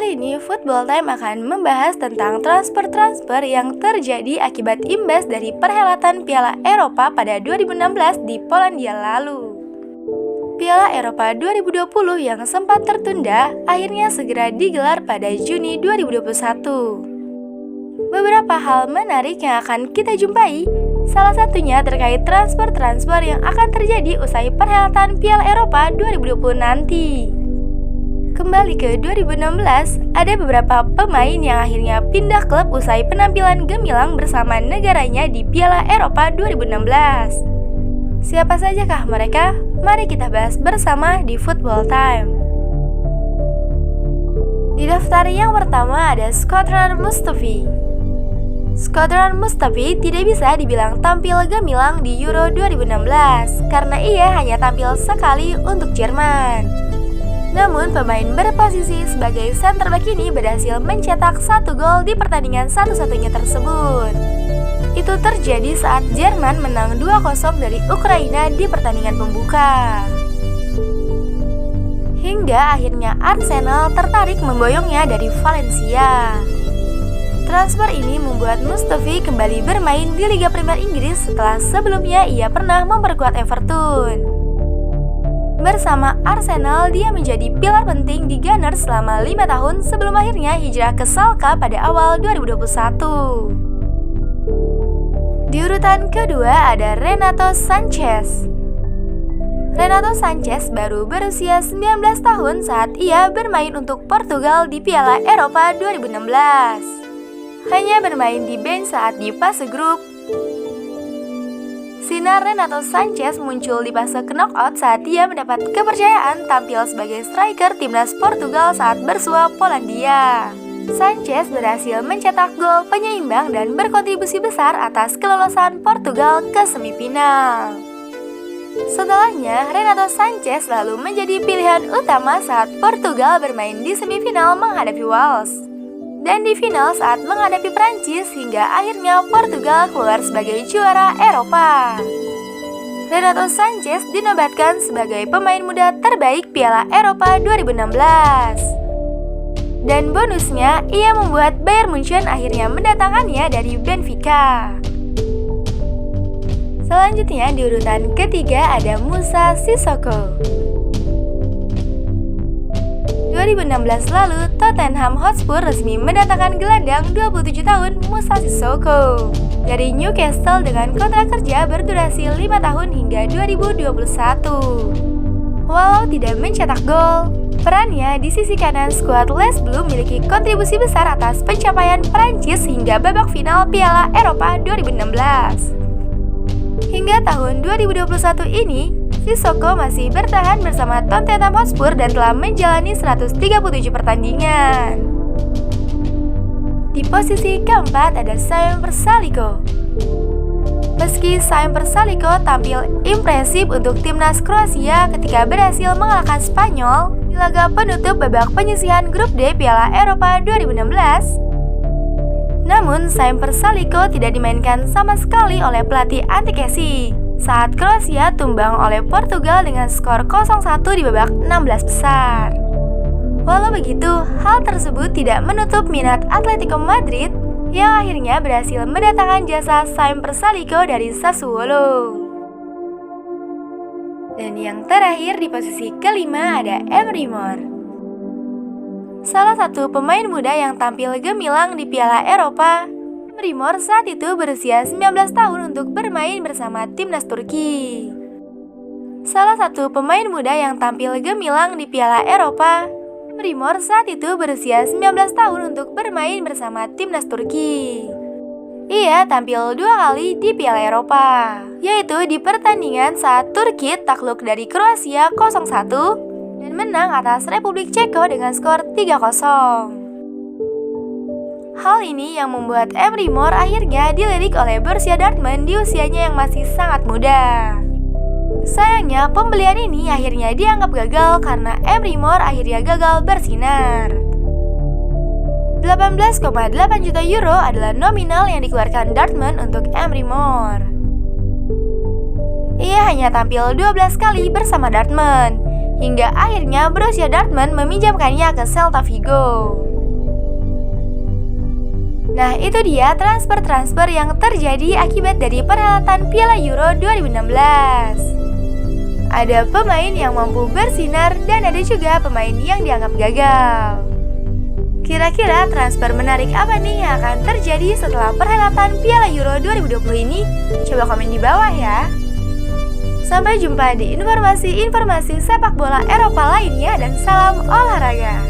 Kali ini Football Time akan membahas tentang transfer-transfer yang terjadi akibat imbas dari perhelatan Piala Eropa pada 2016 di Polandia lalu. Piala Eropa 2020 yang sempat tertunda akhirnya segera digelar pada Juni 2021. Beberapa hal menarik yang akan kita jumpai, salah satunya terkait transfer-transfer yang akan terjadi usai perhelatan Piala Eropa 2020 nanti. Kembali ke 2016, ada beberapa pemain yang akhirnya pindah klub usai penampilan gemilang bersama negaranya di Piala Eropa 2016. Siapa sajakah mereka? Mari kita bahas bersama di Football Time. Di daftar yang pertama ada Shkodran Mustafi. Shkodran Mustafi tidak bisa dibilang tampil gemilang di Euro 2016 karena ia hanya tampil sekali untuk Jerman. Namun pemain berposisi sebagai center back ini berhasil mencetak 1 gol di pertandingan satu-satunya tersebut. Itu terjadi saat Jerman menang 2-0 dari Ukraina di pertandingan pembuka. Hingga akhirnya Arsenal tertarik memboyongnya dari Valencia. Transfer ini membuat Mustafi kembali bermain di Liga Premier Inggris setelah sebelumnya ia pernah memperkuat Everton. Bersama Arsenal, dia menjadi pilar penting di Gunners selama 5 tahun sebelum akhirnya hijrah ke Schalke pada awal 2021. Di urutan kedua ada Renato Sanches. Renato Sanches baru berusia 19 tahun saat ia bermain untuk Portugal di Piala Eropa 2016. Hanya bermain di bench saat di fase grup. Sinar Renato Sanches muncul di fase knockout saat ia mendapat kepercayaan tampil sebagai striker timnas Portugal saat bersua Polandia. Sanches berhasil mencetak gol penyeimbang dan berkontribusi besar atas kelolosan Portugal ke semifinal. Setelahnya, Renato Sanches lalu menjadi pilihan utama saat Portugal bermain di semifinal menghadapi Wales. Dan di final saat menghadapi Prancis hingga akhirnya Portugal keluar sebagai juara Eropa. Renato Sanches dinobatkan sebagai pemain muda terbaik Piala Eropa 2016. Dan bonusnya, ia membuat Bayern Munchen akhirnya mendatangkannya dari Benfica. Selanjutnya di urutan ketiga ada Moussa Sissoko. 2016 lalu, Tottenham Hotspur resmi mendatangkan gelandang 27 tahun Moussa Sissoko dari Newcastle dengan kontrak kerja berdurasi 5 tahun hingga 2021. Walau tidak mencetak gol, perannya di sisi kanan skuad Les Bleus memiliki kontribusi besar atas pencapaian Prancis hingga babak final Piala Eropa 2016. Hingga tahun 2021 ini, Sissoko masih bertahan bersama Tottenham Hotspur dan telah menjalani 137 pertandingan. Di posisi keempat ada Sam Prsaliko. Meski Sam Prsaliko tampil impresif untuk timnas Kroasia ketika berhasil mengalahkan Spanyol di laga penutup babak penyisihan grup D Piala Eropa 2016, namun Sam Prsaliko tidak dimainkan sama sekali oleh pelatih Ante Kesic saat Kroasia tumbang oleh Portugal dengan skor 0-1 di babak 16 besar. Walau begitu, hal tersebut tidak menutup minat Atletico Madrid yang akhirnya berhasil mendatangkan jasa Sam Prsaliko dari Sassuolo. Dan yang terakhir di posisi kelima ada Emre Mor. Salah satu pemain muda yang tampil gemilang di Piala Eropa, Emre Mor saat itu berusia 19 tahun untuk bermain bersama timnas Turki. Salah satu pemain muda yang tampil gemilang di Piala Eropa, Emre Mor saat itu berusia 19 tahun untuk bermain bersama timnas Turki. Ia tampil 2 kali di Piala Eropa, yaitu di pertandingan saat Turki takluk dari Kroasia 0-1 dan menang atas Republik Ceko dengan skor 3-0. Hal ini yang membuat Emre Mor akhirnya dilirik oleh Borussia Dortmund di usianya yang masih sangat muda. Sayangnya pembelian ini akhirnya dianggap gagal karena Emre Mor akhirnya gagal bersinar. 18,8 juta euro adalah nominal yang dikeluarkan Dortmund untuk Emre Mor. Ia hanya tampil 12 kali bersama Dortmund, hingga akhirnya Borussia Dortmund meminjamkannya ke Celta Vigo. Nah, itu dia transfer-transfer yang terjadi akibat dari perhelatan Piala Euro 2016. Ada pemain yang mampu bersinar dan ada juga pemain yang dianggap gagal. Kira-kira transfer menarik apa nih yang akan terjadi setelah perhelatan Piala Euro 2020 ini? Coba komen di bawah ya. Sampai jumpa di informasi-informasi sepak bola Eropa lainnya dan salam olahraga.